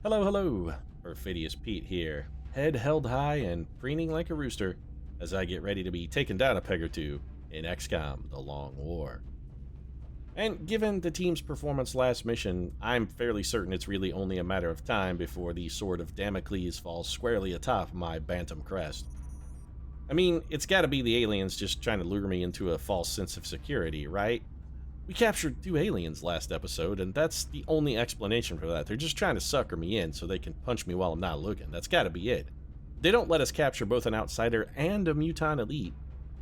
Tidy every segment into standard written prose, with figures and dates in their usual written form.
Hello, hello. Perfidious Pete here, head held high and preening like a rooster as I get ready to be taken down a peg or two in XCOM, The Long War. And given the team's performance last mission, I'm fairly certain it's really only a matter of time before the sword of Damocles falls squarely atop my bantam crest. I mean, it's gotta be the aliens just trying to lure me into a false sense of security, right? We captured 2 aliens last episode, and that's the only explanation for that. They're just trying to sucker me in so they can punch me while I'm not looking. That's gotta be it. They don't let us capture both an outsider and a mutant elite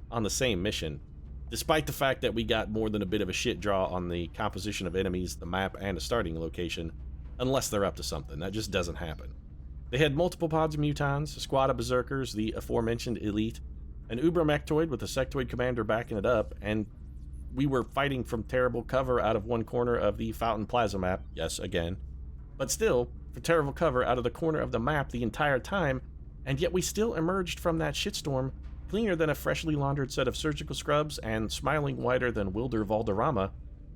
on the same mission, despite the fact that we got more than a bit of a shit draw on the composition of enemies, the map, and a starting location, unless they're up to something. That just doesn't happen. They had multiple pods of mutants, a squad of berserkers, the aforementioned elite, an ubermectoid with a sectoid commander backing it up, and we were fighting from terrible cover out of one corner of the Fountain Plaza map, yes, again, but still, for terrible cover out of the corner of the map the entire time, and yet we still emerged from that shitstorm cleaner than a freshly laundered set of surgical scrubs and smiling whiter than Wilder Valderrama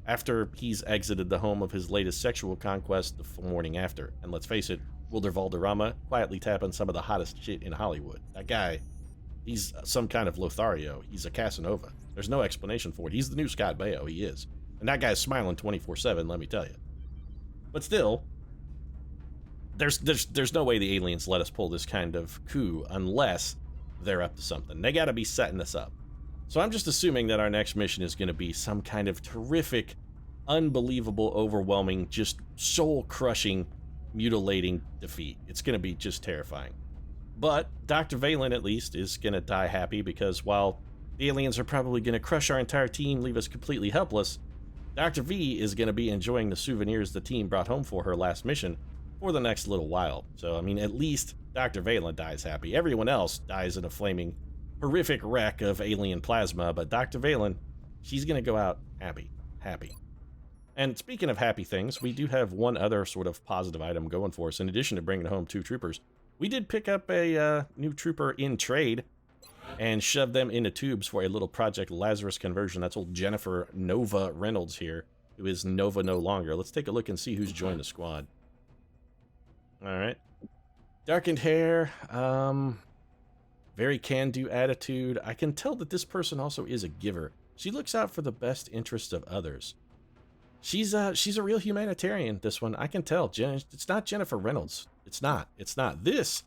after he's exited the home of his latest sexual conquest the morning after. And let's face it, Wilder Valderrama quietly tapping some of the hottest shit in Hollywood. That guy, he's some kind of Lothario. He's a Casanova. There's no explanation for it. He's the new Scott Baio. He is. And that guy's smiling 24/7, let me tell you. But still, there's no way the aliens let us pull this kind of coup unless they're up to something. They gotta be setting us up. So I'm just assuming that our next mission is gonna be some kind of terrific, unbelievable, overwhelming, just soul-crushing, mutilating defeat. It's gonna be just terrifying. But Dr. Valen, at least, is gonna die happy because while the aliens are probably gonna crush our entire team, leave us completely helpless, Dr. V is gonna be enjoying the souvenirs the team brought home for her last mission for the next little while. So, I mean, at least Dr. Valen dies happy. Everyone else dies in a flaming, horrific wreck of alien plasma, but Dr. Valen, she's gonna go out happy. And speaking of happy things, we do have one other sort of positive item going for us. In addition to bringing home 2 troopers, we did pick up a new trooper in trade and shove them into tubes for a little Project Lazarus conversion. That's old Jennifer Nova Reynolds here, who is Nova no longer. Let's take a look and see who's joined the squad. Alright. Darkened hair, very can-do attitude. I can tell that this person also is a giver. She looks out for the best interests of others. She's a real humanitarian, this one. I can tell. It's not Jennifer Reynolds. It's not. This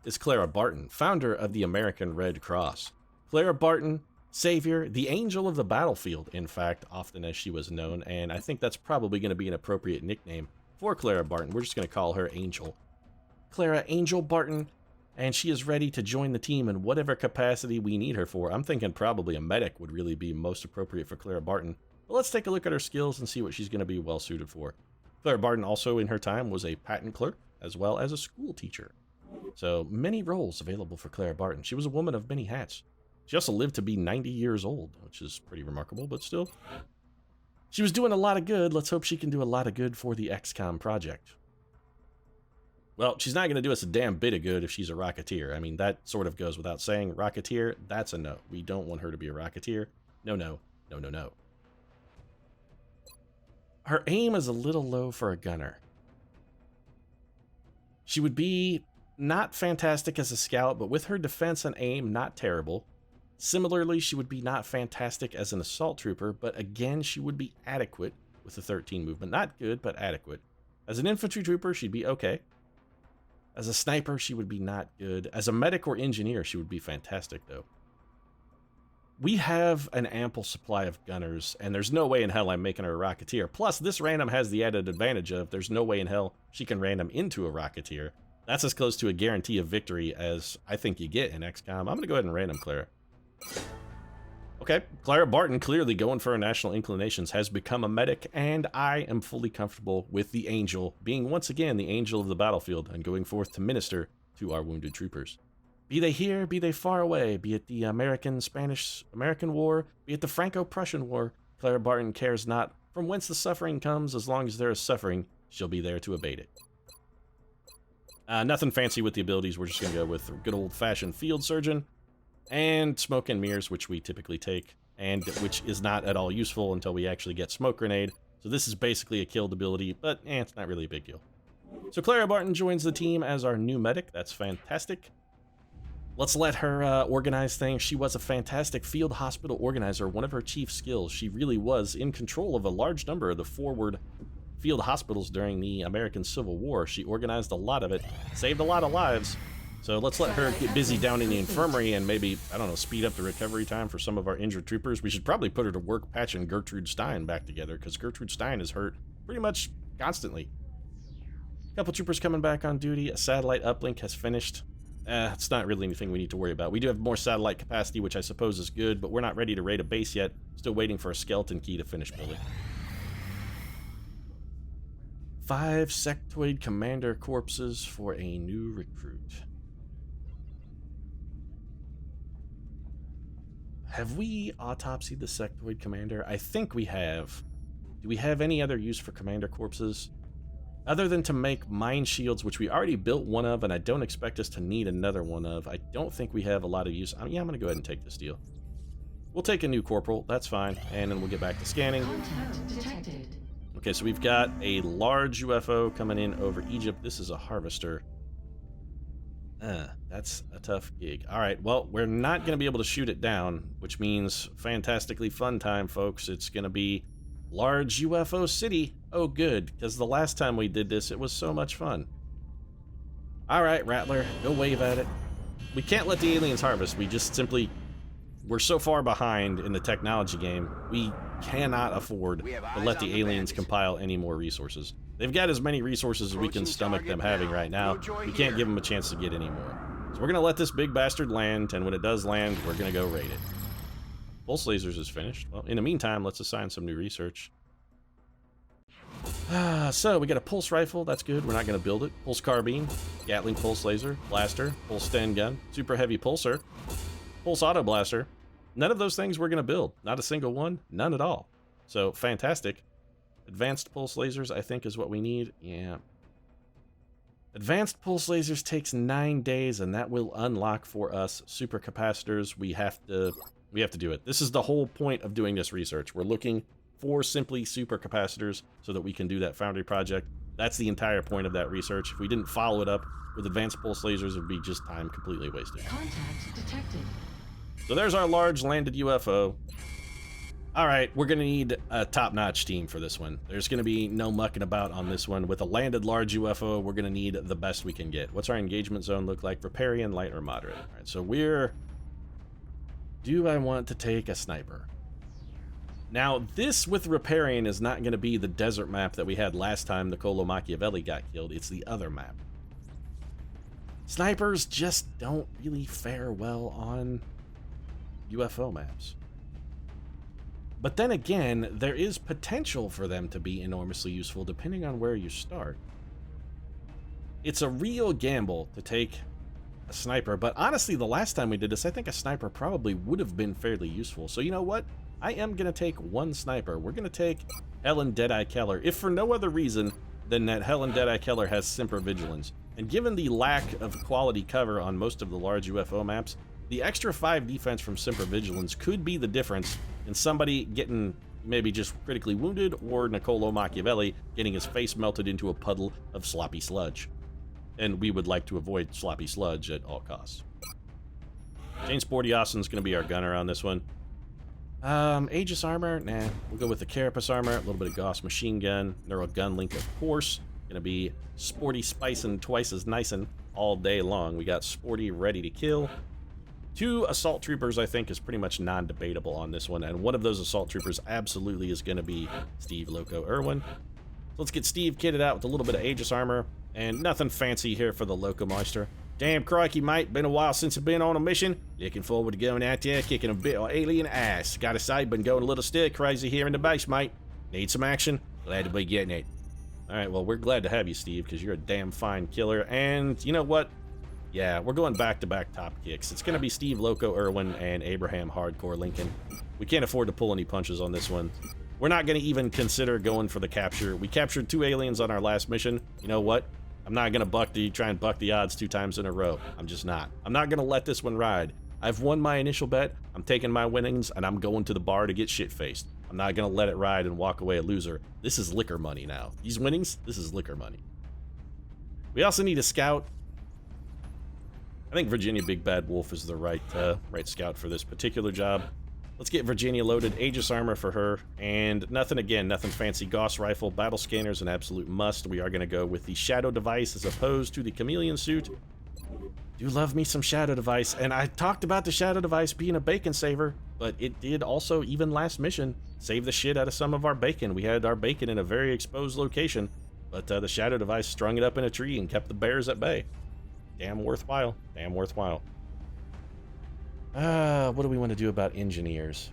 is Clara Barton, founder of the American Red Cross. Clara Barton, savior, the angel of the battlefield, in fact, often as she was known, and I think that's probably going to be an appropriate nickname for Clara Barton. We're just going to call her Angel. Clara Angel Barton, and she is ready to join the team in whatever capacity we need her for. I'm thinking probably a medic would really be most appropriate for Clara Barton. But let's take a look at her skills and see what she's going to be well suited for. Clara Barton also in her time was a patent clerk as well as a school teacher. So many roles available for Clara Barton. She was a woman of many hats. She also lived to be 90 years old, which is pretty remarkable, but still. She was doing a lot of good. Let's hope she can do a lot of good for the XCOM project. Well, she's not going to do us a damn bit of good if she's a Rocketeer. I mean, that sort of goes without saying. Rocketeer, that's a no. We don't want her to be a Rocketeer. No. Her aim is a little low for a gunner. She would be not fantastic as a scout, but with her defense and aim, not terrible. Similarly, she would be not fantastic as an assault trooper, but again, she would be adequate with the 13 movement. Not good, but adequate. As an infantry trooper, she'd be okay. As a sniper, she would be not good. As a medic or engineer, she would be fantastic, though. We have an ample supply of gunners, and there's no way in hell I'm making her a Rocketeer. Plus, this random has the added advantage of there's no way in hell she can random into a Rocketeer. That's as close to a guarantee of victory as I think you get in XCOM. I'm going to go ahead and random Clara. Okay, Clara Barton, clearly going for her national inclinations, has become a medic, and I am fully comfortable with the Angel being once again the angel of the battlefield and going forth to minister to our wounded troopers. Be they here, be they far away, be it the American War, be it the Franco-Prussian War, Clara Barton cares not from whence the suffering comes. As long as there is suffering, she'll be there to abate it. Nothing fancy with the abilities. We're just going to go with good old-fashioned field surgeon and smoke and mirrors, which we typically take, and which is not at all useful until we actually get smoke grenade. So this is basically a killed ability, but it's not really a big deal. So Clara Barton joins the team as our new medic. That's fantastic. Let's let her organize things. She was a fantastic field hospital organizer. One of her chief skills, she really was in control of a large number of the forward field hospitals during the American Civil War. She organized a lot of it, saved a lot of lives. So let's let her get busy down in the infirmary and maybe, I don't know, speed up the recovery time for some of our injured troopers. We should probably put her to work patching Gertrude Stein back together, because Gertrude Stein is hurt pretty much constantly. A couple troopers coming back on duty. A satellite uplink has finished. It's not really anything we need to worry about. We do have more satellite capacity, which I suppose is good, but we're not ready to raid a base yet. Still waiting for a skeleton key to finish building. 5 sectoid commander corpses for a new recruit. Have we autopsied the sectoid commander? I think we have. Do we have any other use for commander corpses? Other than to make mine shields, which we already built one of, and I don't expect us to need another one of. I don't think we have a lot of use. Yeah, I'm going to go ahead and take this deal. We'll take a new corporal. That's fine. And then we'll get back to scanning. Contact detected. Okay, so we've got a large UFO coming in over Egypt. This is a harvester. That's a tough gig. All right, well, we're not going to be able to shoot it down, which means fantastically fun time, folks. It's going to be large UFO city. Oh, good, because the last time we did this, it was so much fun. All right, Rattler, go wave at it. We can't let the aliens harvest. We just simply... We're so far behind in the technology game, we cannot afford to let the aliens compile any more resources. They've got as many resources as we can stomach them having right now. We can't give them a chance to get any more. So we're going to let this big bastard land, and when it does land, we're going to go raid it. Pulse lasers is finished. Well, in the meantime, let's assign some new research. So we got a pulse rifle. That's good. We're not going to build it. Pulse carbine, Gatling pulse laser, blaster, pulse Sten gun, super heavy pulsar, pulse auto blaster. None of those things we're going to build. Not a single one. None at all. So fantastic. Advanced pulse lasers, I think, is what we need. Yeah. Advanced pulse lasers takes 9 days, and that will unlock for us supercapacitors. We have to do it. This is the whole point of doing this research. We're looking for simply supercapacitors so that we can do that foundry project. That's the entire point of that research. If we didn't follow it up with advanced pulse lasers, it would be just time completely wasted. Contact detected. So there's our large landed UFO. All right, we're going to need a top-notch team for this one. There's going to be no mucking about on this one. With a landed large UFO, we're going to need the best we can get. What's our engagement zone look like? Riparian, light, or moderate? All right, so we're... Do I want to take a sniper? Now, this with Riparian is not going to be the desert map that we had last time Niccolo Machiavelli got killed. It's the other map. Snipers just don't really fare well on UFO maps. But then again, there is potential for them to be enormously useful depending on where you start. It's a real gamble to take a sniper, but honestly, the last time we did this, I think a sniper probably would have been fairly useful. So you know what? I am going to take one sniper. We're going to take Helen Deadeye Keller, if for no other reason than that Helen Deadeye Keller has Semper Vigilance. And given the lack of quality cover on most of the large UFO maps, the extra 5 defense from Semper Vigilance could be the difference in somebody getting maybe just critically wounded, or Niccolo Machiavelli getting his face melted into a puddle of sloppy sludge. And we would like to avoid sloppy sludge at all costs. Jane Sporty Austin's going to be our gunner on this one. Aegis armor? Nah. We'll go with the Carapace armor, a little bit of Gauss machine gun, Neural gun link, of course. Going to be Sporty spicing twice as nicin' all day long. We got Sporty ready to kill. 2 assault troopers, I think, is pretty much non-debatable on this one, and one of those assault troopers absolutely is going to be Steve Loco Irwin. So let's get Steve kitted out with a little bit of Aegis armor, and nothing fancy here for the Loco Meister. Damn crikey, mate, been a while since I've been on a mission. Looking forward to going out there kicking a bit of alien ass. Gotta say, been going a little stir crazy here in the base, mate. Need some action? Glad to be getting it. Alright, well, we're glad to have you, Steve, because you're a damn fine killer, and you know what? Yeah, we're going back-to-back top kicks. It's going to be Steve Loco Irwin and Abraham Hardcore Lincoln. We can't afford to pull any punches on this one. We're not going to even consider going for the capture. We captured 2 aliens on our last mission. You know what? I'm not going to try and buck the odds 2 times in a row. I'm just not. I'm not going to let this one ride. I've won my initial bet. I'm taking my winnings, and I'm going to the bar to get shit-faced. I'm not going to let it ride and walk away a loser. This is liquor money now. These winnings, this is liquor money. We also need a scout. I think Virginia Big Bad Wolf is the right scout for this particular job. Let's get Virginia loaded. Aegis armor for her. And nothing fancy. Gauss rifle. Battle scanner is an absolute must. We are going to go with the shadow device as opposed to the chameleon suit. Do love me some shadow device. And I talked about the shadow device being a bacon saver, but it did also, even last mission, save the shit out of some of our bacon. We had our bacon in a very exposed location, but the shadow device strung it up in a tree and kept the bears at bay. Damn worthwhile. Damn worthwhile. What do we want to do about engineers?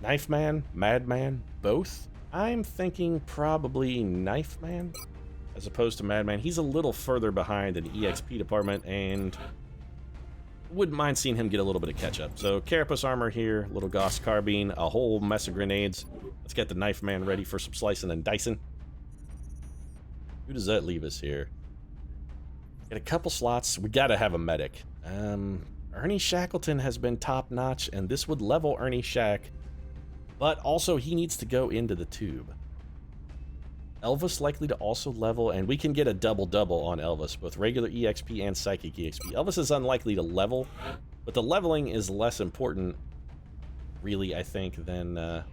Knife Man? Madman? Both? I'm thinking probably Knife Man as opposed to Madman. He's a little further behind in the EXP department, and wouldn't mind seeing him get a little bit of catch-up. So, Carapace armor here, little Gauss carbine, a whole mess of grenades. Let's get the Knife Man ready for some slicing and dicing. Who does that leave us here? Get a couple slots. We gotta have a medic. Ernie Shackleton has been top-notch, and this would level Ernie Shack, but also he needs to go into the tube. Elvis likely to also level, and we can get a double-double on Elvis, both regular EXP and psychic EXP. Elvis is unlikely to level, but the leveling is less important, really, I think, than...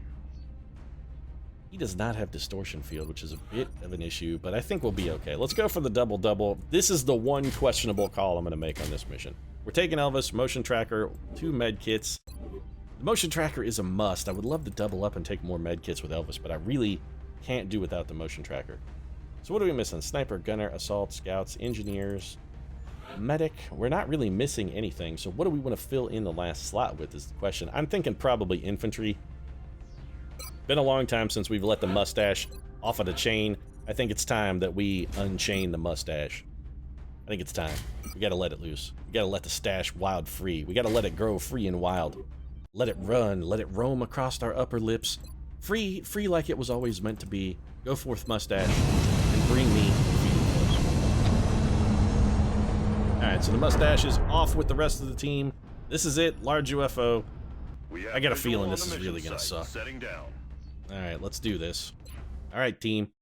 He does not have distortion field, which is a bit of an issue, but I think we'll be okay. Let's go for the double-double. This is the one questionable call I'm going to make on this mission. We're taking Elvis, motion tracker, 2 med kits. The motion tracker is a must. I would love to double up and take more med kits with Elvis, but I really can't do without the motion tracker. So what are we missing? Sniper, gunner, assault, scouts, engineers, medic. We're not really missing anything, so what do we want to fill in the last slot with is the question. I'm thinking probably infantry. Been a long time since we've let the mustache off of the chain. I think it's time that we unchain the mustache. I think it's time. We gotta let it loose. We gotta let the stash wild free. We gotta let it grow free and wild. Let it run. Let it roam across our upper lips. Free like it was always meant to be. Go forth, mustache, and bring me feeding. Alright, so the mustache is off with the rest of the team. This is it. Large UFO. I got a feeling this is really gonna suck. Alright, let's do this. Alright, team.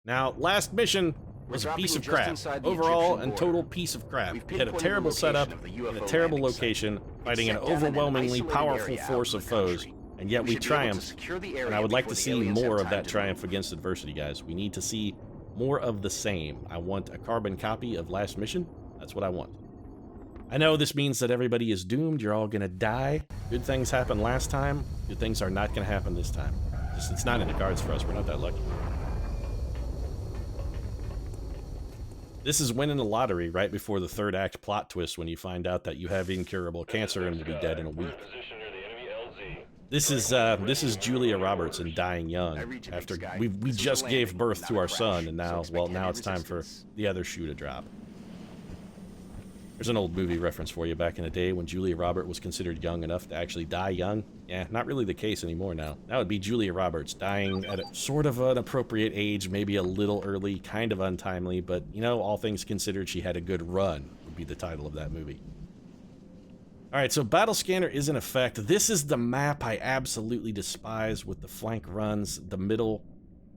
Now, last mission was a piece of crap. Overall and total piece of crap. We had a terrible setup in a terrible location, fighting an overwhelmingly powerful force of foes, and yet we triumphed. And I would like to see more of that triumph against adversity, guys. We need to see more of the same. I want a carbon copy of last mission. That's what I want. I know this means that everybody is doomed. You're all gonna die. Good things happened last time. Good things are not gonna happen this time. It's not in the cards for us. We're not that lucky. This is winning the lottery right before the third act plot twist when you find out that you have incurable cancer and will be dead in a week. This is Julia Roberts in Dying Young. After we just gave birth to our son, and now it's time for the other shoe to drop. There's an old movie reference for you back in the day when Julia Roberts was considered young enough to actually die young. Yeah, not really the case anymore now. That would be Julia Roberts dying at a sort of an appropriate age, maybe a little early, kind of untimely, but, you know, all things considered, she had a good run, would be the title of that movie. Alright, so Battle Scanner is in effect. This is the map I absolutely despise with the flank runs, the middle.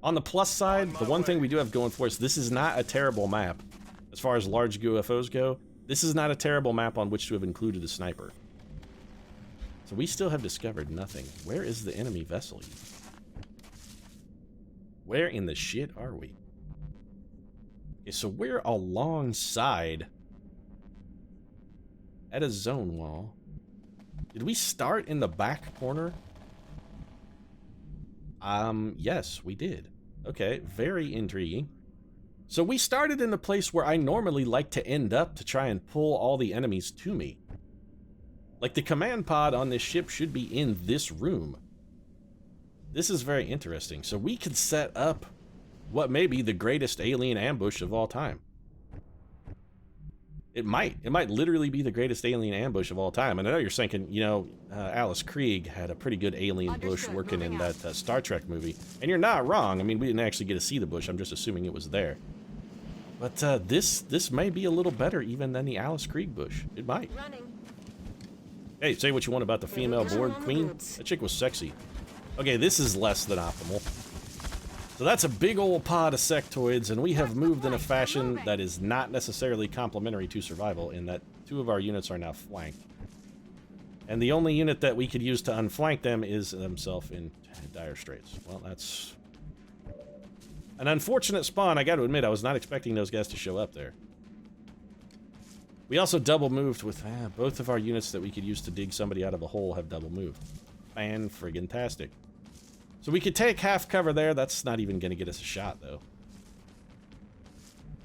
On the plus side, the one thing we do have going for us, this is not a terrible map. As far as large UFOs go, this is not a terrible map on which to have included a sniper. So we still have discovered nothing. Where is the enemy vessel? Where in the shit are we? Okay, so we're alongside at a zone wall. Did we start in the back corner? Yes, we did. Okay, very intriguing. So we started in the place where I normally like to end up to try and pull all the enemies to me. Like, the command pod on this ship should be in this room. This is very interesting. So we could set up what may be the greatest alien ambush of all time. It might literally be the greatest alien ambush of all time. And I know you're thinking, you know, Alice Krieg had a pretty good alien bush working in that Star Trek movie. And you're not wrong. I mean, we didn't actually get to see the bush. I'm just assuming it was there. But this may be a little better even than the Alice Krieg bush. It might. Hey, say what you want about the female board queen. That chick was sexy. Okay, this is less than optimal. So that's a big old pod of sectoids, and we have moved in a fashion that is not necessarily complementary to survival, in that 2 of our units are now flanked. And the only unit that we could use to unflank them is themselves in dire straits. Well, that's an unfortunate spawn. I got to admit, I was not expecting those guys to show up there. We also double moved with both of our units that we could use to dig somebody out of a hole have double moved. Fan-friggin-tastic. So we could take half cover there. That's not even going to get us a shot, though.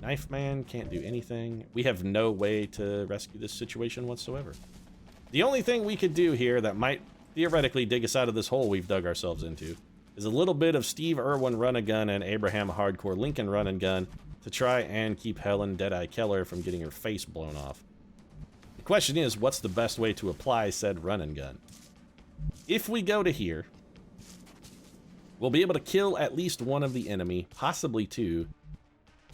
Knife man can't do anything. We have no way to rescue this situation whatsoever. The only thing we could do here that might theoretically dig us out of this hole we've dug ourselves into is a little bit of Steve Irwin run-and-gun and Abraham Hardcore Lincoln run-and-gun to try and keep Helen Deadeye Keller from getting her face blown off. The question is, what's the best way to apply said run-and-gun? If we go to here, we'll be able to kill at least one of the enemy, possibly 2,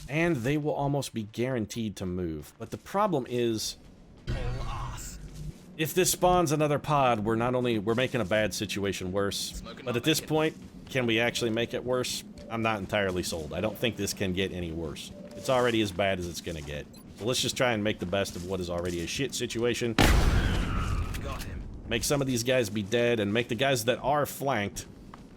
and they will almost be guaranteed to move. But the problem is, if this spawns another pod, we're making a bad situation worse. But at this point, can we actually make it worse? I'm not entirely sold. I don't think this can get any worse. It's already as bad as it's gonna get. So let's just try and make the best of what is already a shit situation. Got him. Make some of these guys be dead, and make the guys that are flanked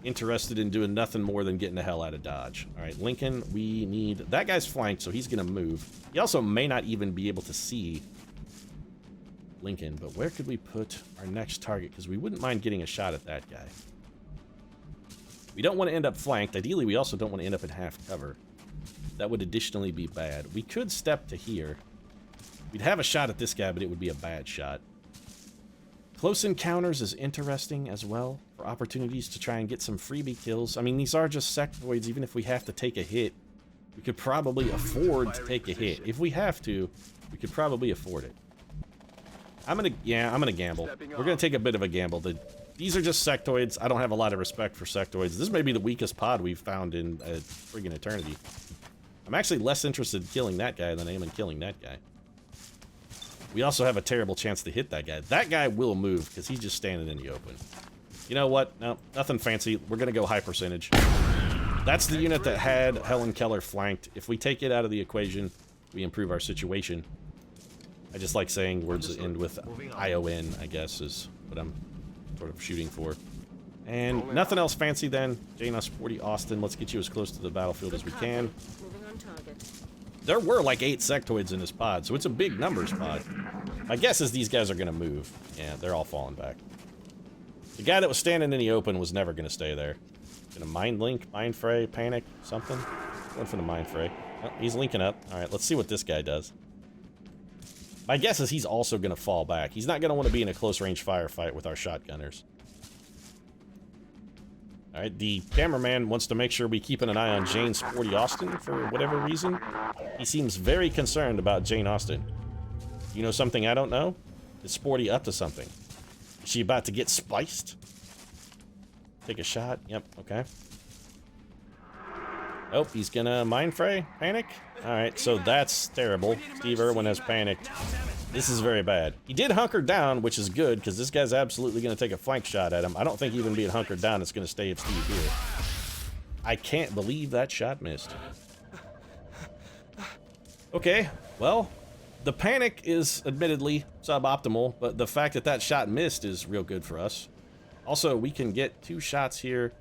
interested in doing nothing more than getting the hell out of Dodge. Alright, Lincoln, we need... That guy's flanked, so he's gonna move. He also may not even be able to see Lincoln, but where could we put our next target? Because we wouldn't mind getting a shot at that guy. We don't want to end up flanked. Ideally, we also don't want to end up in half cover. That would additionally be bad. We could step to here. We'd have a shot at this guy, but it would be a bad shot. Close encounters is interesting as well, for opportunities to try and get some freebie kills. I mean, these are just sectoids. Even if we have to take a hit, we could probably afford to take a hit. If we have to, we could probably afford it. I'm gonna gamble. We're gonna take a bit of a gamble. These are just sectoids. I don't have a lot of respect for sectoids. This may be the weakest pod we've found in a friggin' eternity. I'm actually less interested in killing that guy than I am in killing that guy. We also have a terrible chance to hit that guy. That guy will move, because he's just standing in the open. You know what? No, nothing fancy. We're gonna go high percentage. That's the unit that had Helen Keller flanked. If we take it out of the equation, we improve our situation. I just like saying words that end with ION, I guess, is what I'm sort of shooting for. And nothing else fancy then. Jane Sporty Austin, let's get you as close to the battlefield as we can. There were like 8 sectoids in this pod, so it's a big numbers pod. My guess is these guys are going to move. Yeah, they're all falling back. The guy that was standing in the open was never going to stay there. Gonna mind link, mind fray, panic, something? Going for the mind fray. Oh, he's linking up. Alright, let's see what this guy does. My guess is he's also going to fall back. He's not going to want to be in a close-range firefight with our shotgunners. Alright, the cameraman wants to make sure we keep an eye on Jane Sporty Austin for whatever reason. He seems very concerned about Jane Austin. You know something I don't know? Is Sporty up to something? Is she about to get spiced? Take a shot. Yep, okay. Oh, he's gonna mind fray? Panic? Alright, so that's terrible. Steve Irwin has panicked. This is very bad. He did hunker down, which is good, because this guy's absolutely gonna take a flank shot at him. I don't think even being hunkered down is gonna stay Steve here. I can't believe that shot missed. Okay, well, the panic is admittedly suboptimal, but the fact that that shot missed is real good for us. Also, we can get 2 shots here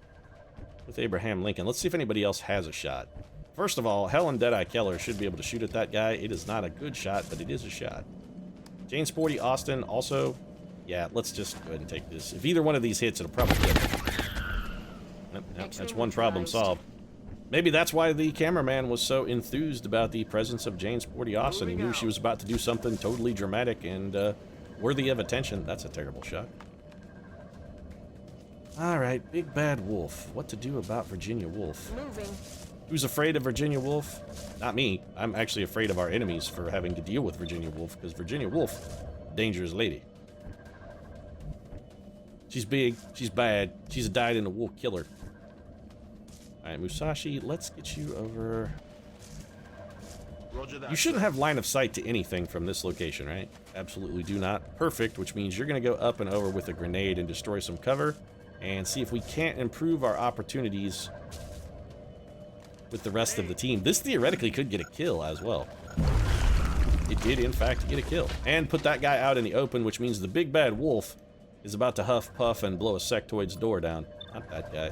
with Abraham Lincoln. Let's see if anybody else has a shot. First of all, Helen Deadeye Keller should be able to shoot at that guy. It is not a good shot, but it is a shot. Jane Sporty Austin also. Yeah, let's just go ahead and take this. If either one of these hits, it'll probably hit. Nope, that's one problem solved. Maybe that's why the cameraman was so enthused about the presence of Jane Sporty Austin. He knew she was about to do something totally dramatic and worthy of attention. That's a terrible shot. Alright, Big Bad Wolf. What to do about Virginia Woolf? Who's afraid of Virginia Woolf? Not me. I'm actually afraid of our enemies for having to deal with Virginia Woolf, because Virginia Woolf, dangerous lady. She's big, she's bad, she's a dyed-in-the-wool killer. Alright, Musashi, let's get you over... You shouldn't have line of sight to anything from this location, right? Absolutely do not. Perfect, which means you're going to go up and over with a grenade and destroy some cover, and see if we can't improve our opportunities with the rest of the team. This theoretically could get a kill as well. It did, in fact, get a kill. And put that guy out in the open, which means the big bad wolf is about to huff, puff, and blow a sectoid's door down. Not that guy.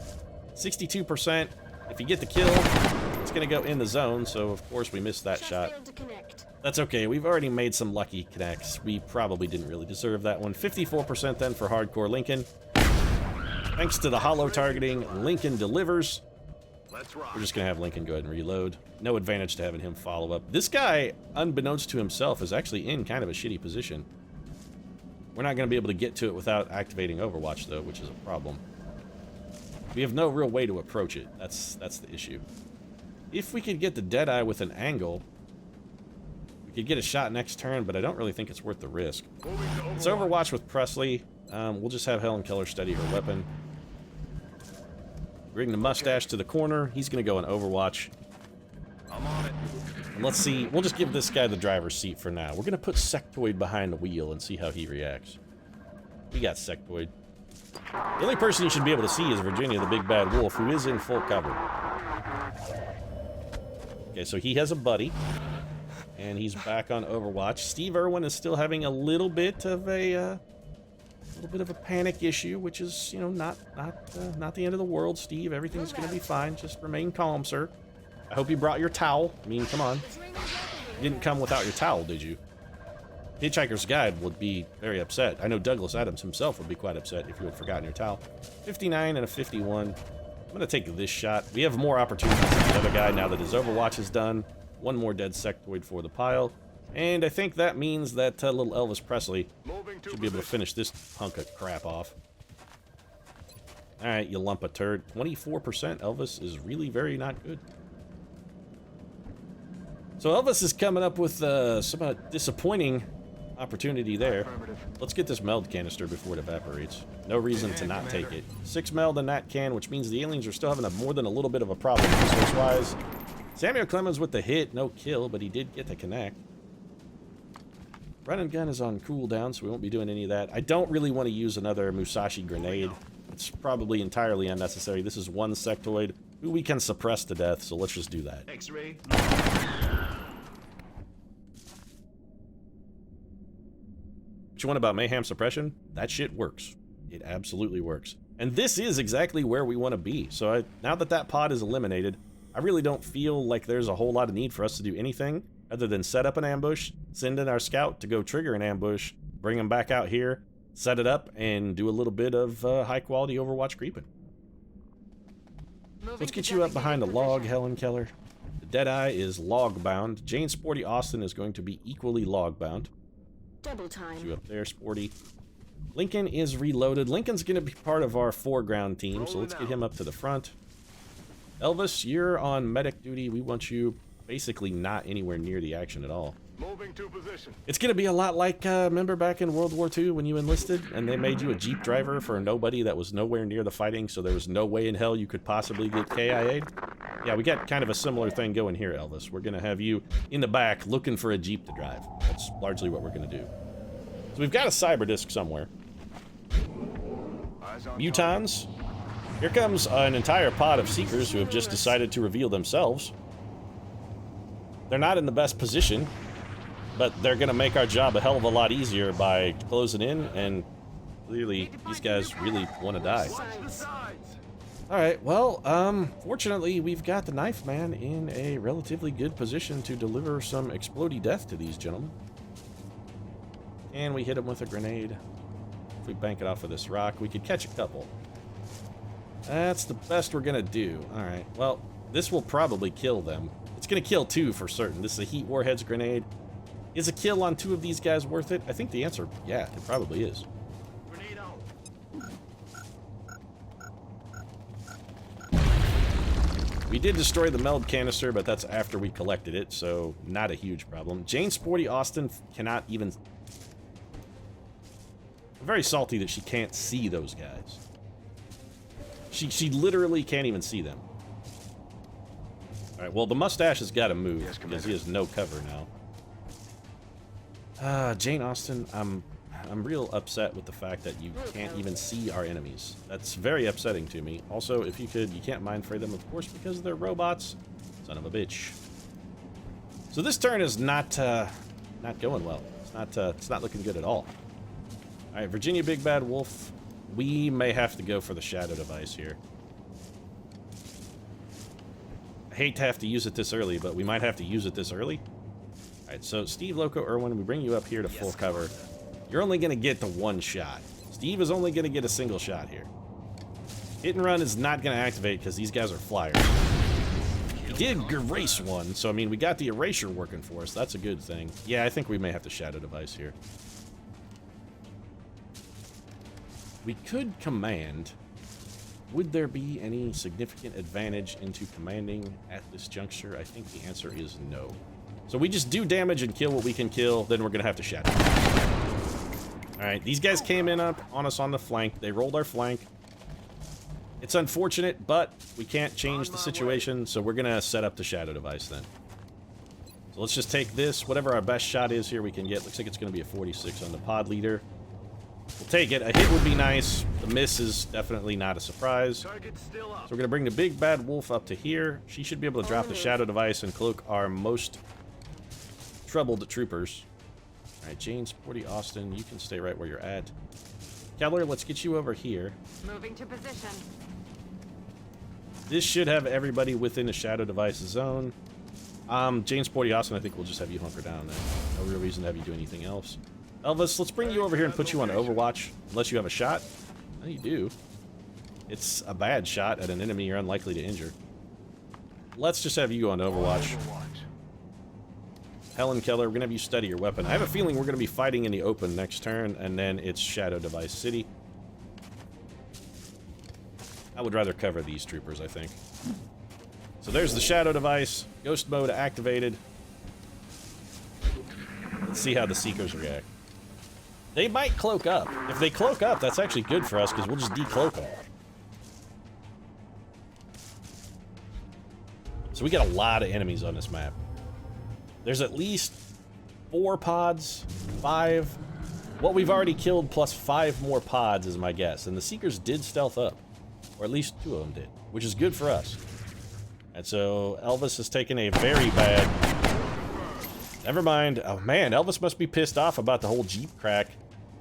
62%. If you get the kill, it's going to go in the zone, so of course we missed that shot. That's okay, we've already made some lucky connects. We probably didn't really deserve that one. 54% then for Hardcore Lincoln. Thanks to the hollow targeting, Lincoln delivers. We're just going to have Lincoln go ahead and reload. No advantage to having him follow up. This guy, unbeknownst to himself, is actually in kind of a shitty position. We're not going to be able to get to it without activating Overwatch, though, which is a problem. We have no real way to approach it. That's the issue. If we could get the Deadeye with an angle, we could get a shot next turn, but I don't really think it's worth the risk. It's Overwatch with Presley. We'll just have Helen Keller steady her weapon. Bring the mustache to the corner. He's going to go in Overwatch. I'm on it. And let's see. We'll just give this guy the driver's seat for now. We're going to put Sectoid behind the wheel and see how he reacts. We got Sectoid. The only person you should be able to see is Virginia, the big bad wolf, who is in full cover. Okay, so he has a buddy. And he's back on Overwatch. Steve Irwin is still having a little bit of a panic issue, which is, you know, not the end of the world, Steve. Everything's going to be fine. Just remain calm, sir. I hope you brought your towel. I mean, come on. You didn't come without your towel, did you? Hitchhiker's Guide would be very upset. I know Douglas Adams himself would be quite upset if you had forgotten your towel. 59 and a 51. I'm going to take this shot. We have more opportunities than the other guy now that his Overwatch is done. One more dead sectoid for the pile. And I think that means that little Elvis Presley should be able to finish this hunk of crap off. Alright, you lump of turd. 24%. Elvis is really very not good. So Elvis is coming up with somewhat disappointing opportunity there. Let's get this meld canister before it evaporates. No reason to not take it. 6 meld in that can, which means the aliens are still having more than a little bit of a problem resource-wise. Samuel Clemens with the hit, no kill, but he did get to connect. Run and gun is on cooldown, so we won't be doing any of that. I don't really want to use another Musashi grenade. It's probably entirely unnecessary. This is one sectoid who we can suppress to death, so let's just do that. X-ray. What you want about mayhem suppression? That shit works. It absolutely works. And this is exactly where we want to be. So now that that pod is eliminated, I really don't feel like there's a whole lot of need for us to do anything other than set up an ambush, send in our scout to go trigger an ambush, bring him back out here, set it up, and do a little bit of high-quality Overwatch creeping. Let's get you up behind a log, Helen Keller. The Deadeye is log-bound. Jane Sporty Austin is going to be equally log-bound. Double time. You up there, Sporty. Lincoln is reloaded. Lincoln's going to be part of our foreground team, so let's get him up to the front. Elvis, you're on medic duty. We want you basically not anywhere near the action at all. Moving to position. It's going to be a lot like, remember back in World War II when you enlisted and they made you a Jeep driver for nobody that was nowhere near the fighting, so there was no way in hell you could possibly get KIA'd? Yeah, we got kind of a similar thing going here, Elvis. We're going to have you in the back looking for a Jeep to drive. That's largely what we're going to do. So we've got a cyber disc somewhere. Mutons. Here comes an entire pod of Seekers who have just decided to reveal themselves. They're not in the best position, but they're going to make our job a hell of a lot easier by closing in, and clearly these guys really want to die. Alright, well, fortunately we've got the Knife Man in a relatively good position to deliver some explodey death to these gentlemen. And we hit him with a grenade. If we bank it off of this rock, we could catch a couple. That's the best we're gonna do. Alright, well, this will probably kill them. It's gonna kill 2 for certain. This is a Heat Warheads grenade. Is a kill on 2 of these guys worth it? I think the answer, yeah, it probably is. Grenade out. We did destroy the meld canister, but that's after we collected it, so not a huge problem. Jane Sporty Austin cannot even... I'm very salty that she can't see those guys. She literally can't even see them. Alright, well, the mustache has got to move, because he has no cover now. Jane Austen, I'm real upset with the fact that you can't even see our enemies. That's very upsetting to me. Also, if you could, you can't mind fray them, of course, because they're robots. Son of a bitch. So this turn is not going well. It's not looking good at all. All right, Virginia Big Bad Wolf. We may have to go for the shadow device here. I hate to have to use it this early, but we might have to use it this early. All right, so Steve, Loco, Irwin, we bring you up here to full cover. You're only going to get the one shot. Steve is only going to get a single shot here. Hit and run is not going to activate because these guys are flyers. He did erase one, so I mean, we got the erasure working for us. That's a good thing. Yeah, I think we may have to shadow device here. We could command. Would there be any significant advantage into commanding at this juncture? I think the answer is no. So we just do damage and kill what we can kill, then we're going to have to shadow. Alright, these guys came in up on us on the flank. They rolled our flank. It's unfortunate, but we can't change the situation, so we're going to set up the shadow device then. So let's just take this. Whatever our best shot is here we can get. Looks like it's going to be a 46 on the pod leader. We'll take it. A hit would be nice. The miss is definitely not a surprise. So we're going to bring the Big Bad Wolf up to here. She should be able to drop the shadow device and cloak our most troubled troopers. Alright, Jane, Sporty, Austin, you can stay right where you're at. Keller, let's get you over here. Moving to position. This should have everybody within the shadow device zone. Jane, Sporty, Austin, I think we'll just have you hunker down there. No real reason to have you do anything else. Elvis, let's bring you over here and put you on Overwatch. Unless you have a shot. No, you do. It's a bad shot at an enemy you're unlikely to injure. Let's just have you on Overwatch. Helen Keller, we're going to have you study your weapon. I have a feeling we're going to be fighting in the open next turn, and then it's Shadow Device City. I would rather cover these troopers, I think. So there's the Shadow Device. Ghost mode activated. Let's see how the Seekers react. They might cloak up. If they cloak up, that's actually good for us, because we'll just decloak them. So we got a lot of enemies on this map. There's at least 4 pods, 5. What we've already killed plus 5 more pods is my guess. And the Seekers did stealth up. Or at least 2 of them did. Which is good for us. And so Elvis has taken a very bad... Never mind. Oh man, Elvis must be pissed off about the whole Jeep crack.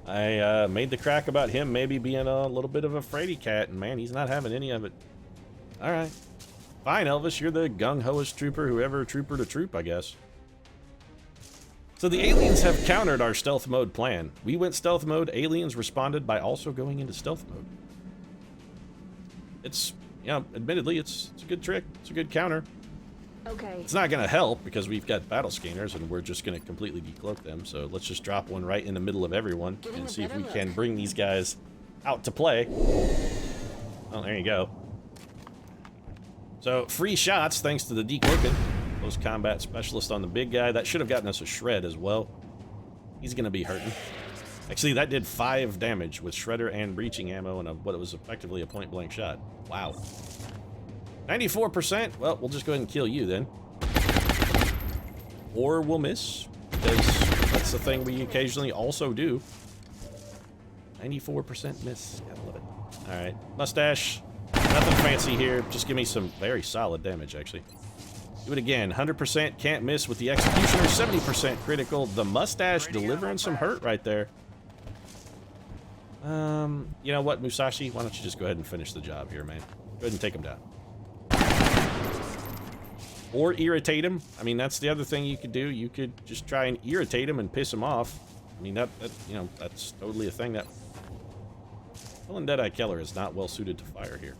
I made the crack about him maybe being a little bit of a fraidy cat. And man, he's not having any of it. Alright. Fine, Elvis. You're the gung-hoest trooper who ever trooper to troop, I guess. So the aliens have countered our stealth mode plan. We went stealth mode, aliens responded by also going into stealth mode. It's, you know, admittedly, it's a good trick. It's a good counter. Okay. It's not going to help because we've got battle scanners and we're just going to completely decloak them. So let's just drop one right in the middle of everyone and see if we can bring these guys out to play. Oh, there you go. So free shots thanks to the decloaking. Close combat specialist on the big guy. That should have gotten us a shred as well. He's going to be hurting. Actually, that did 5 damage with shredder and breaching ammo and what was effectively a point-blank shot. Wow. 94%? Well, we'll just go ahead and kill you then. Or we'll miss, because that's the thing we occasionally also do. 94% miss. Gotta love it. Alright. Mustache. Nothing fancy here. Just give me some very solid damage, actually. Do it again. 100% can't miss with the Executioner. 70% critical. The Mustache delivering some hurt right there. You know what, Musashi? Why don't you just go ahead and finish the job here, man? Go ahead and take him down. Or irritate him. I mean, that's the other thing you could do. You could just try and irritate him and piss him off. I mean, that you know, that's totally a thing that... Killing Deadeye Keller is not well suited to fire here.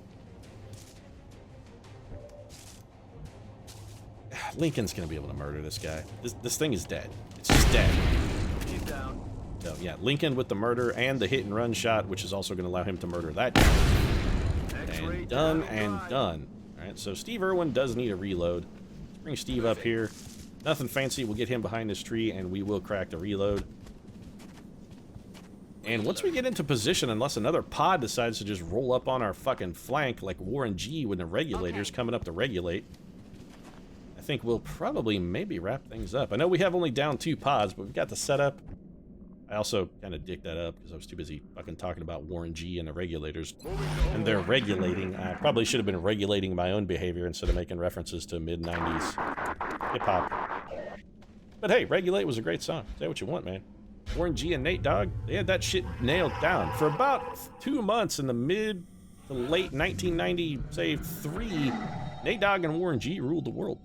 Lincoln's gonna be able to murder this guy. This thing is dead. It's just dead. He's down. So yeah, Lincoln with the murder and the hit and run shot, which is also gonna allow him to murder that guy. And done and done. Alright, so Steve Irwin does need a reload. Let's bring Steve up here. Nothing fancy, we'll get him behind this tree and we will crack the reload. And once we get into position, unless another pod decides to just roll up on our fucking flank like Warren G when the regulator's coming up to regulate, I think we'll probably maybe wrap things up. I know we have only down 2 pods, but we've got the setup. I also kind of dicked that up because I was too busy fucking talking about Warren G and the regulators. Moving to And they're regulating. I probably should have been regulating my own behavior instead of making references to mid-90s hip-hop. But hey, Regulate was a great song. Say what you want, man. Warren G and Nate Dogg, they had that shit nailed down. For about 2 months in the mid to late 1990, say 3, Nate Dogg and Warren G ruled the world.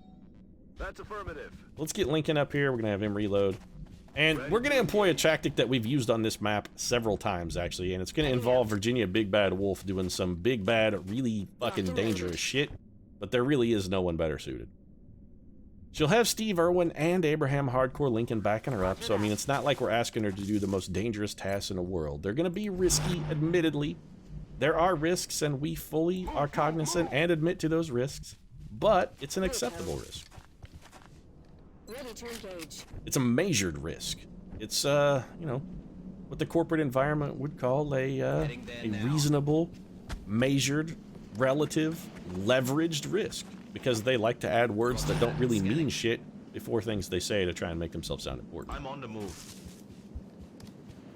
That's affirmative. Let's get Lincoln up here. We're going to have him reload. And we're going to employ a tactic that we've used on this map several times, actually. And it's going to involve Virginia Big Bad Wolf doing some big bad, really fucking dangerous shit. But there really is no one better suited. She'll have Steve Irwin and Abraham Hardcore Lincoln backing her up. So, I mean, it's not like we're asking her to do the most dangerous tasks in the world. They're going to be risky, admittedly. There are risks, and we fully are cognizant and admit to those risks. But it's an acceptable risk. Ready to engage. It's a measured risk. It's, you know, what the corporate environment would call a reasonable, measured, relative, leveraged risk. Because they like to add words that don't really mean shit before things they say to try and make themselves sound important. I'm on the move.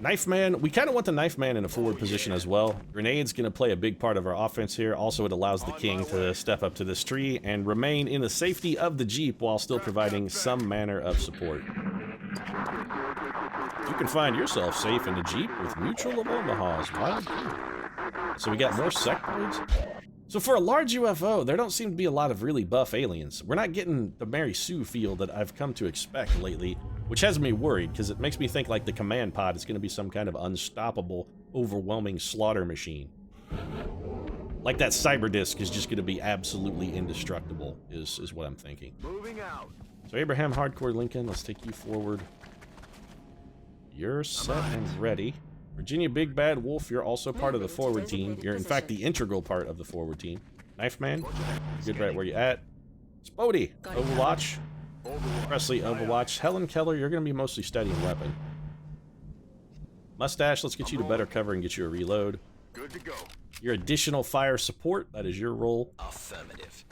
Knife Man, we kind of want the Knife Man in a forward position as well. Grenade's going to play a big part of our offense here. Also, it allows the King to step up to this tree and remain in the safety of the Jeep while still providing some manner of support. You can find yourself safe in the Jeep with Mutual of Omaha's Wild King. So we got more sectoids. So for a large UFO, there don't seem to be a lot of really buff aliens. We're not getting the Mary Sue feel that I've come to expect lately, which has me worried because it makes me think like the command pod is going to be some kind of unstoppable, overwhelming slaughter machine. Like that cyber disc is just going to be absolutely indestructible, is what I'm thinking. Moving out. So Abraham Hardcore Lincoln, let's take you forward. You're set and ready. Virginia Big Bad Wolf, you're also part of the forward team. You're in fact the integral part of the forward team. Knife Man, good right where you at. Spody, Overwatch. Presley, Overwatch. Helen Keller, you're going to be mostly studying weapon. Mustache, let's get you to better cover and get you a reload. Good to go. Your additional fire support, that is your role. Affirmative.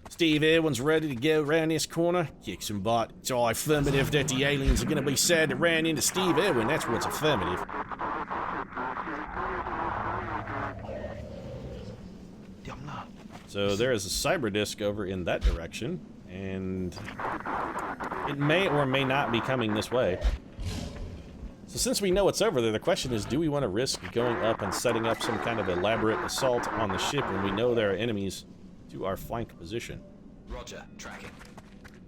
Steve Irwin's ready to go around this corner. Kick some butt. It's all affirmative that the aliens are going to be sad that ran into Steve Irwin. That's what's affirmative. So there is a cyber disc over in that direction, and it may or may not be coming this way. So since we know it's over there, the question is, do we want to risk going up and setting up some kind of elaborate assault on the ship when we know there are enemies to our flank position? Roger, tracking.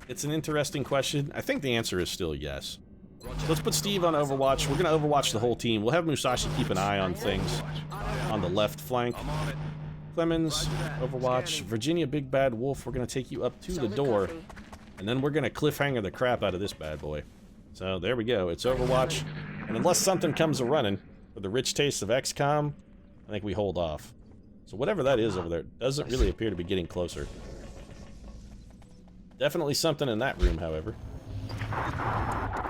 It's an interesting question. I think the answer is still yes. So let's put Steve on Overwatch. We're going to Overwatch the whole team. We'll have Musashi keep an eye on things on the left flank. I'm on it. Clemens, Overwatch, Virginia Big Bad Wolf, we're going to take you up to the door, and then we're going to cliffhanger the crap out of this bad boy. So there we go, it's Overwatch, and unless something comes a-running for the rich taste of XCOM, I think we hold off. So whatever that is over there doesn't really appear to be getting closer. Definitely something in that room, however.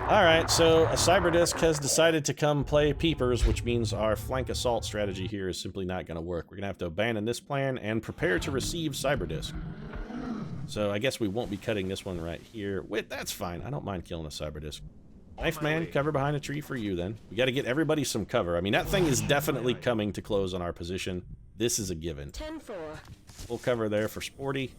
Alright, so a cyber disc has decided to come play peepers, which means our flank assault strategy here is simply not going to work. We're going to have to abandon this plan and prepare to receive cyber disc. So I guess we won't be cutting this one right here. Wait, that's fine. I don't mind killing a cyber disc. Knife Man, cover behind a tree for you then. We got to get everybody some cover. I mean, that thing is definitely coming to close on our position. This is a given. 10-4. Full cover there for Sporty.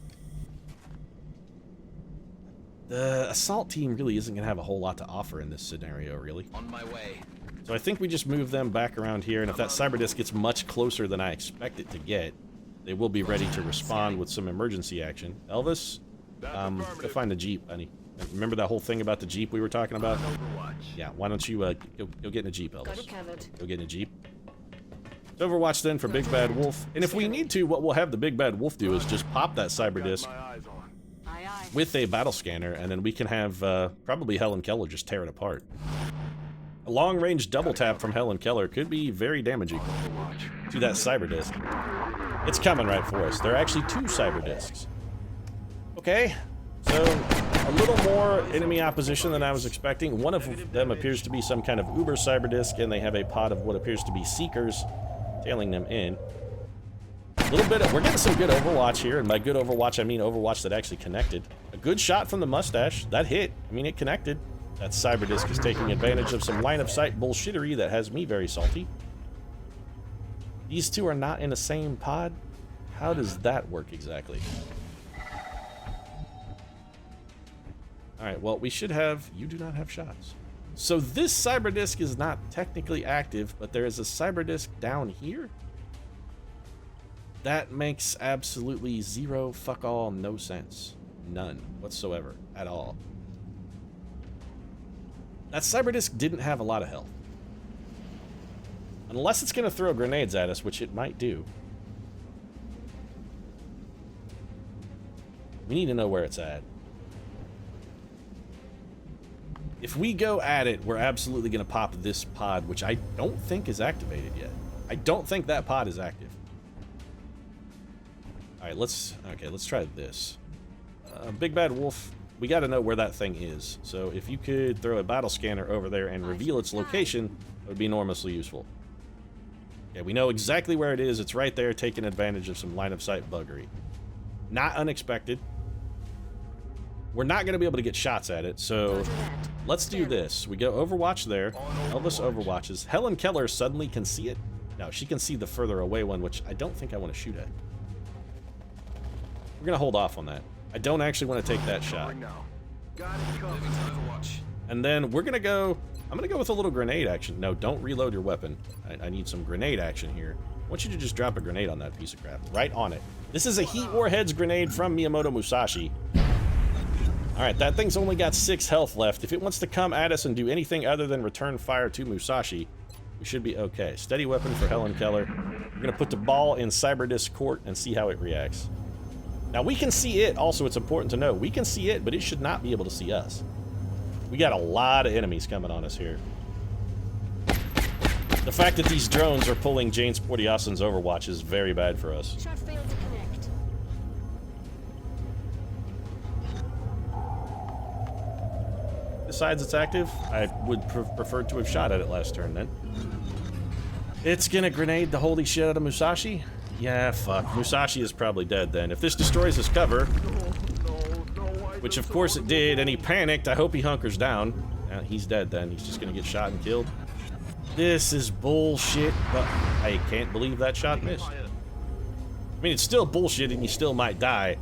The assault team really isn't going to have a whole lot to offer in this scenario, really. On my way. So I think we just move them back around here, and if that cyber disc gets much closer than I expect it to get, they will be ready to respond with some emergency action. Elvis, go find the Jeep, honey. Remember that whole thing about the Jeep we were talking about? Yeah, why don't you go get in a Jeep, Got Elvis. it covered. Go get in a Jeep. It's Overwatch then for Big Bad Wolf. And if we need to, what we'll have the Big Bad Wolf do is just pop that cyber disc Aye, aye. with a battle scanner, and then we can have probably Helen Keller just tear it apart. A long-range double tap from Helen Keller could be very damaging to that cyber disc. It's coming right for us. There are actually 2 cyber discs. Okay, so a little more enemy opposition than I was expecting. One of them appears to be some kind of Uber cyber disc, and they have a pod of what appears to be Seekers tailing them in. A little bit we're getting some good Overwatch here, and by good Overwatch I mean Overwatch that actually connected. A good shot from the Mustache. That hit. I mean, it connected. That cyberdisk is taking advantage of some line-of-sight bullshittery that has me very salty. These two are not in the same pod? How does that work exactly? Alright, well, we should have... You do not have shots. So this cyberdisk is not technically active, but there is a cyberdisk down here? That makes absolutely zero fuck all no sense. None whatsoever at all. That cyberdisk didn't have a lot of health. Unless it's going to throw grenades at us, which it might do. We need to know where it's at. If we go at it, we're absolutely going to pop this pod, which I don't think is activated yet. I don't think that pod is active. Alright, let's try this. Big Bad Wolf, we got to know where that thing is. So if you could throw a battle scanner over there and reveal its location, that would be enormously useful. Yeah, we know exactly where it is. It's right there, taking advantage of some line-of-sight buggery. Not unexpected. We're not going to be able to get shots at it, so let's do this. We go Overwatch there. Elvis overwatches. Helen Keller suddenly can see it. No, she can see the further away one, which I don't think I want to shoot at. We're going to hold off on that. I don't actually want to take that shot. Got it covered. Moving to Overwatch. And then we're going to go... I'm going to go with a little grenade action. No, don't reload your weapon. I need some grenade action here. I want you to just drop a grenade on that piece of crap. Right on it. This is a Heat Warheads grenade from Miyamoto Musashi. Alright, that thing's only got 6 health left. If it wants to come at us and do anything other than return fire to Musashi, we should be okay. Steady weapon for Helen Keller. We're going to put the ball in Cyberdisk Court and see how it reacts. Now, we can see it. Also, it's important to know. We can see it, but it should not be able to see us. We got a lot of enemies coming on us here. The fact that these drones are pulling Jane Sportiasson's Overwatch is very bad for us. Shot failed to connect. Besides it's active, I would prefer to have shot at it last turn then. It's gonna grenade the holy shit out of Musashi? Yeah, fuck. Musashi is probably dead then. If this destroys his cover, which of course it did, and he panicked, I hope he hunkers down. He's dead then. He's just gonna get shot and killed. This is bullshit, but I can't believe that shot missed. I mean, it's still bullshit and you still might die.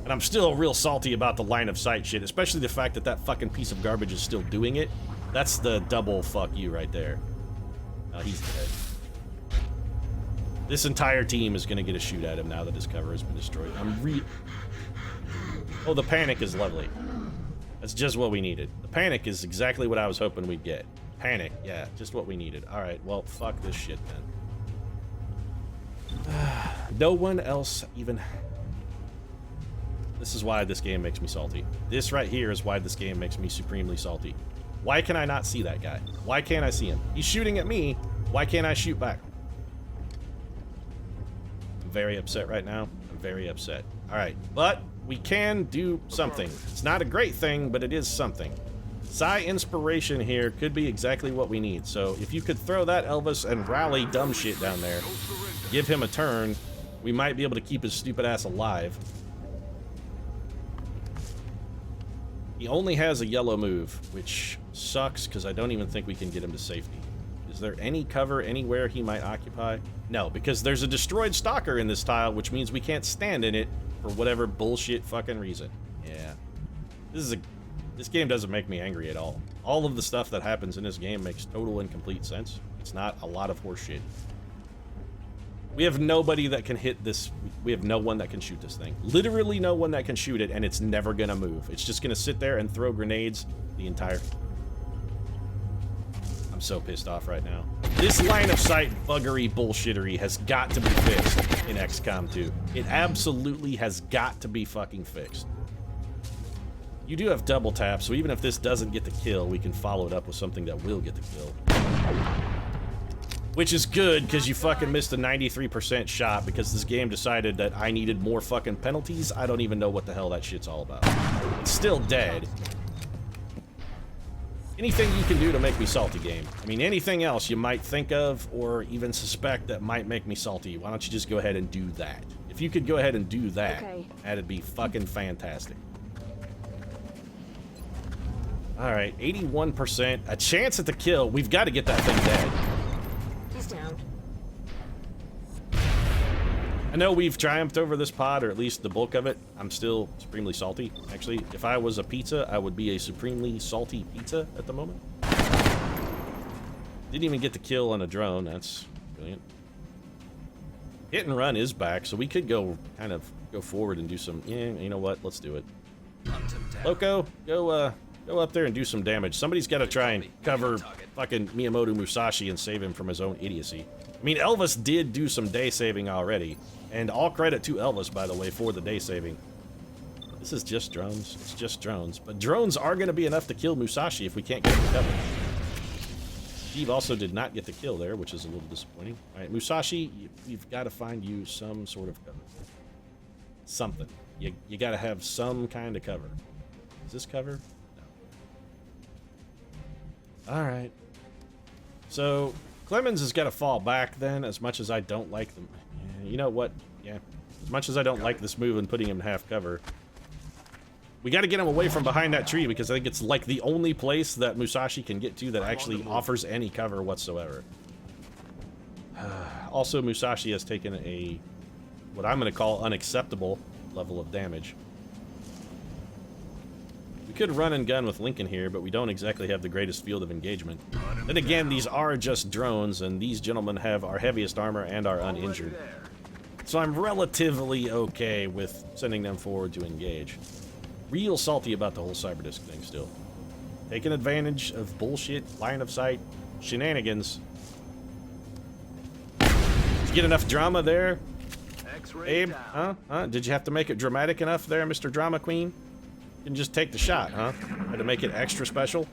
And I'm still real salty about the line of sight shit, especially the fact that that fucking piece of garbage is still doing it. That's the double fuck you right there. He's dead. This entire team is gonna get a shoot at him now that his cover has been destroyed. Oh, the panic is lovely. That's just what we needed. The panic is exactly what I was hoping we'd get. Panic, yeah, just what we needed. Alright, well, fuck this shit then. No one else even... This is why this game makes me salty. This right here is why this game makes me supremely salty. Why can I not see that guy? Why can't I see him? He's shooting at me. Why can't I shoot back? I'm very upset right now. I'm very upset. Alright, but we can do something. It's not a great thing, but it is something. Psy Inspiration here could be exactly what we need. So if you could throw that, Elvis, and rally dumb shit down there, give him a turn, we might be able to keep his stupid ass alive. He only has a yellow move, which sucks because I don't even think we can get him to safety. Is there any cover anywhere he might occupy? No, because there's a destroyed stalker in this tile, which means we can't stand in it for whatever bullshit fucking reason. Yeah. This game doesn't make me angry at all. All of the stuff that happens in this game makes total and complete sense. It's not a lot of horseshit. We have nobody that can hit this. We have no one that can shoot this thing. Literally no one that can shoot it, and it's never gonna move. It's just gonna sit there and throw grenades the entire... I'm so pissed off right now. This line of sight buggery bullshittery has got to be fixed in XCOM 2. It absolutely has got to be fucking fixed. You do have double tap, so even if this doesn't get the kill, we can follow it up with something that will get the kill. Which is good, because you fucking missed a 93% shot because this game decided that I needed more fucking penalties. I don't even know what the hell that shit's all about. It's still dead. Anything you can do to make me salty, game. I mean, anything else you might think of or even suspect that might make me salty, why don't you just go ahead and do that? If you could go ahead and do that, Okay. that'd be fucking fantastic. Alright, 81%. A chance at the kill. We've got to get that thing dead. He's down. I know we've triumphed over this pod, or at least the bulk of it. I'm still supremely salty. Actually, if I was a pizza, I would be a supremely salty pizza at the moment. Didn't even get the kill on a drone. That's brilliant. Hit and run is back, so we could go kind of go forward and do some... Yeah, you know what? Let's do it. Hunt 'em down. Loco, go up there and do some damage. Somebody's got to try and cover fucking Miyamoto Musashi and save him from his own idiocy. I mean, Elvis did do some day saving already. And all credit to Elvis, by the way, for the day saving. This is just drones. It's just drones. But drones are going to be enough to kill Musashi if we can't get him to cover. Steve also did not get the kill there, which is a little disappointing. All right, Musashi, we've got to find you some sort of cover. Something. You got to have some kind of cover. Is this cover? No. All right. So Clemens has got to fall back then, as much as I don't like them. You know what? Yeah. As much as I don't like this move and putting him in half cover. We got to get him away from behind that tree, because I think it's like the only place that Musashi can get to that actually offers any cover whatsoever. Also, Musashi has taken a, what I'm going to call unacceptable level of damage. We could run and gun with Lincoln here, but we don't exactly have the greatest field of engagement. Then again, these are just drones, and these gentlemen have our heaviest armor and are uninjured. So I'm relatively okay with sending them forward to engage. Real salty about the whole Cyberdisc thing still. Taking advantage of bullshit, line of sight, shenanigans. Did you get enough drama there, Abe? Huh? Did you have to make it dramatic enough there, Mr. Drama Queen? You can just take the shot, huh? Had to make it extra special?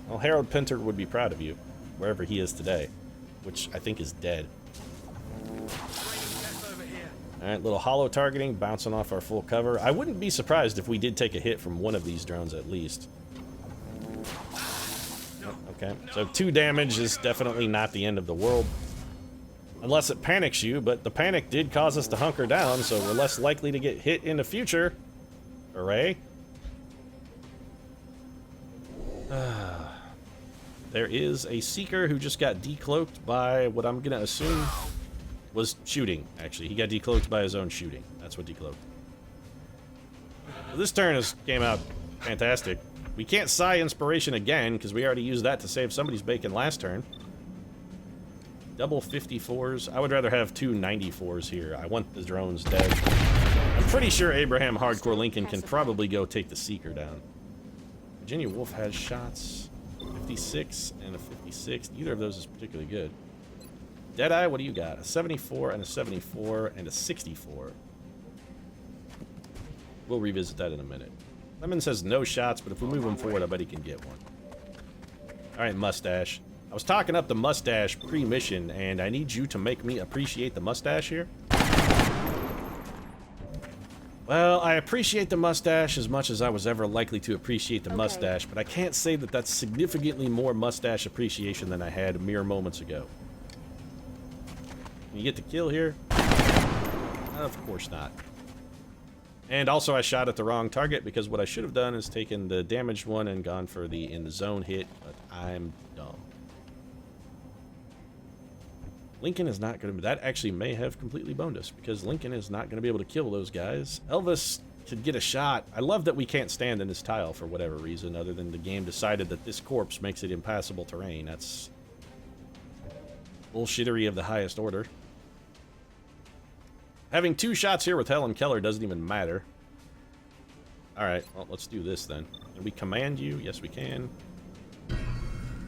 Well, Harold Pinter would be proud of you, wherever he is today, which I think is dead. Alright, little hollow targeting, bouncing off our full cover. I wouldn't be surprised if we did take a hit from one of these drones at least. Okay, so 2 damage is definitely not the end of the world. Unless it panics you, but the panic did cause us to hunker down, so we're less likely to get hit in the future. Hooray. There is a Seeker who just got decloaked by what I'm gonna assume was shooting, actually. He got decloaked by his own shooting. That's what decloaked. This turn came out fantastic. We can't Psi Inspiration again, because we already used that to save somebody's bacon last turn. Double 54s. I would rather have 2 94s here. I want the drones dead. I'm pretty sure Abraham Hardcore Lincoln can probably go take the Seeker down. Virginia Wolf has shots. 56 and a 56. Neither of those is particularly good. Deadeye, what do you got? A 74 and a 74 and a 64. We'll revisit that in a minute. Lemon says no shots, but if we move him forward, I bet he can get one. Alright, Mustache. I was talking up the Mustache pre-mission, and I need you to make me appreciate the Mustache here. Well, I appreciate the Mustache as much as I was ever likely to appreciate the Mustache, but I can't say that that's significantly more Mustache appreciation than I had mere moments ago. Can you get the kill here? Of course not. And also I shot at the wrong target, because what I should have done is taken the damaged one and gone for the in the zone hit, but I'm dumb. Lincoln is not going to... That actually may have completely boned us, because Lincoln is not going to be able to kill those guys. Elvis could get a shot. I love that we can't stand in this tile for whatever reason, other than the game decided that this corpse makes it impassable terrain. That's bullshittery of the highest order. Having 2 shots here with Helen Keller doesn't even matter. Alright, well, let's do this then. Can we command you? Yes, we can. So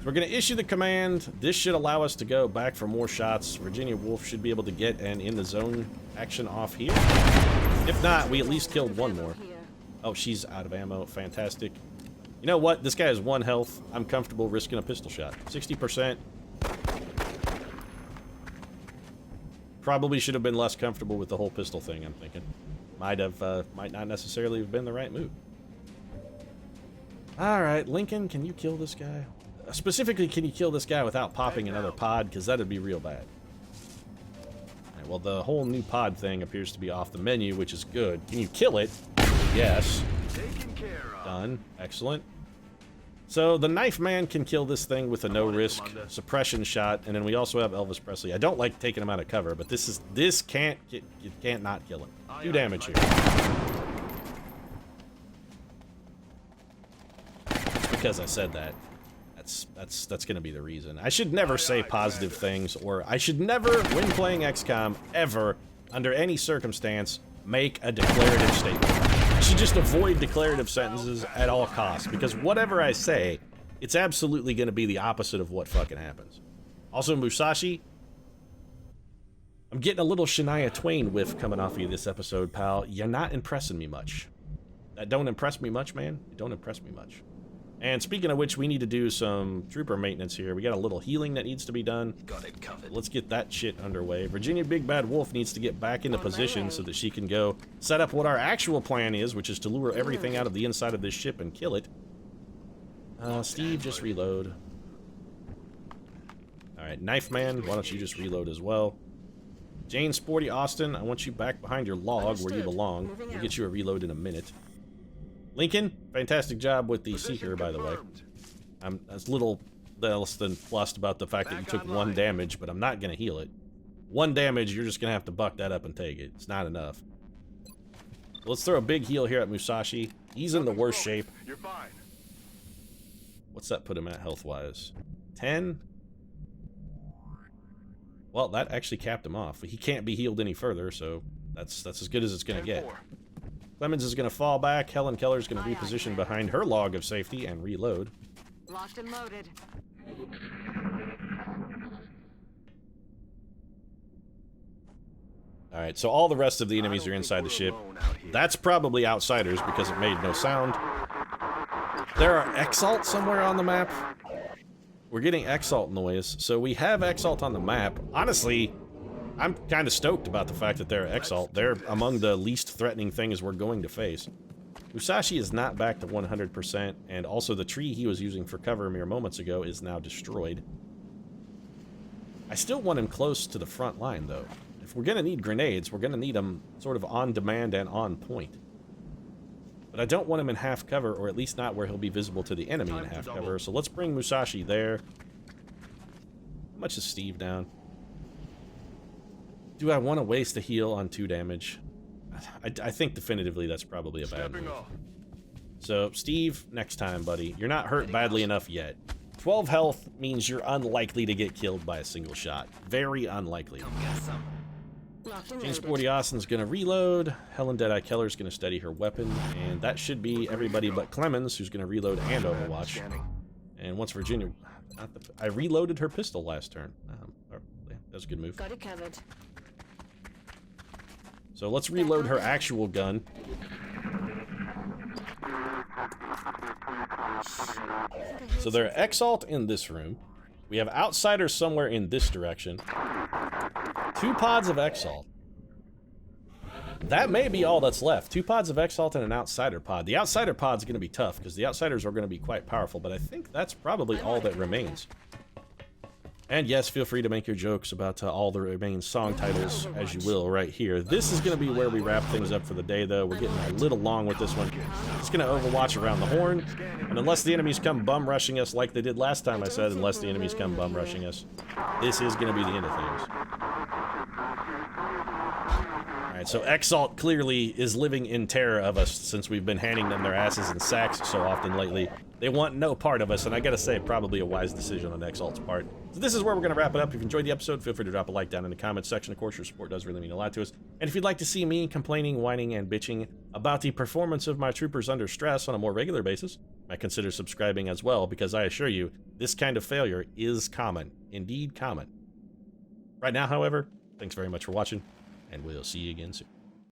we're going to issue the command. This should allow us to go back for more shots. Virginia Wolf should be able to get an in-the-zone action off here. If not, we at least killed one more. Oh, she's out of ammo. Fantastic. You know what? This guy has 1 health. I'm comfortable risking a pistol shot. 60%. Probably should have been less comfortable with the whole pistol thing, I'm thinking. Might not necessarily have been the right move. Alright, Lincoln, can you kill this guy? Specifically, can you kill this guy without popping another pod? Because that'd be real bad. Alright, well, the whole new pod thing appears to be off the menu, which is good. Can you kill it? Yes. Taken care of. Done. Excellent. So the knife man can kill this thing with a no-risk suppression shot, and then we also have Elvis Presley. I don't like taking him out of cover, but this can't you can't not kill him. 2 damage here. Just because I said that. That's gonna be the reason. I should never say positive things, or I should never, when playing XCOM, ever, under any circumstance, make a declarative statement. I should just avoid declarative sentences at all costs, because whatever I say, it's absolutely gonna be the opposite of what fucking happens. Also, Musashi, I'm getting a little Shania Twain whiff coming off of you this episode, pal. You're not impressing me much. That don't impress me much, man. You don't impress me much. And speaking of which, we need to do some trooper maintenance here. We got a little healing that needs to be done. Got it covered. Let's get that shit underway. Virginia Big Bad Wolf needs to get back into position so that she can go set up what our actual plan is, which is to lure everything out of the inside of this ship and kill it. Steve, just reload. Alright, Knife Man, why don't you just reload as well? Jane Sporty Austin, I want you back behind your log where you belong. We'll get you a reload in a minute. Lincoln, fantastic job with the Seeker, by the way. I'm a little less than plussed about the fact that you took 1 damage, but I'm not going to heal it. 1 damage, you're just going to have to buck that up and take it. It's not enough. Let's throw a big heal here at Musashi. He's in the worst shape. You're fine. What's that put him at health-wise? 10? Well, that actually capped him off. He can't be healed any further, so that's as good as it's going to get. Clemens is going to fall back. Helen Keller's going to reposition behind her log of safety and reload. Locked and loaded. Alright, so all the rest of the enemies are inside the ship. That's probably outsiders because it made no sound. There are Exalt somewhere on the map. We're getting Exalt noise, so we have Exalt on the map. Honestly, I'm kind of stoked about the fact that they're Exalt. They're among the least threatening things we're going to face. Musashi is not back to 100%, and also the tree he was using for cover mere moments ago is now destroyed. I still want him close to the front line, though. If we're going to need grenades, we're going to need them sort of on demand and on point. But I don't want him in half cover, or at least not where he'll be visible to the enemy in half cover, so let's bring Musashi there. How much is Steve down? Do I want to waste a heal on 2 damage? I think definitively that's probably a bad move. So, Steve, next time, buddy. You're not hurt badly enough yet. 12 health means you're unlikely to get killed by a single shot. Very unlikely. Come get some. Jane Sporty Austin's gonna reload. Helen Deadeye Keller's gonna steady her weapon. And that should be everybody but Clemens, who's gonna reload and overwatch. And once Virginia... I reloaded her pistol last turn. Yeah, that was a good move. Got it covered. So let's reload her actual gun. So there are Exalt in this room. We have Outsiders somewhere in this direction. 2 pods of Exalt. That may be all that's left. 2 pods of Exalt and an Outsider pod. The Outsider pod's going to be tough, because the Outsiders are going to be quite powerful, but I think that's probably all that remains. And yes, feel free to make your jokes about all the remaining song titles, as you will, right here. This is going to be where we wrap things up for the day, though. We're getting a little long with this one. It's going to Overwatch around the horn, and unless the enemies come bum rushing us like they did last time, I said, unless the enemies come bum rushing us, this is going to be the end of things. Alright, so Exalt clearly is living in terror of us since we've been handing them their asses in sacks so often lately. They want no part of us, and I gotta say, probably a wise decision on Exalt's part. So this is where we're gonna wrap it up. If you enjoyed the episode, feel free to drop a like down in the comments section. Of course, your support does really mean a lot to us. And if you'd like to see me complaining, whining, and bitching about the performance of my troopers under stress on a more regular basis, I consider subscribing as well, because I assure you, this kind of failure is common. Indeed common. Right now, however, thanks very much for watching, and we'll see you again soon.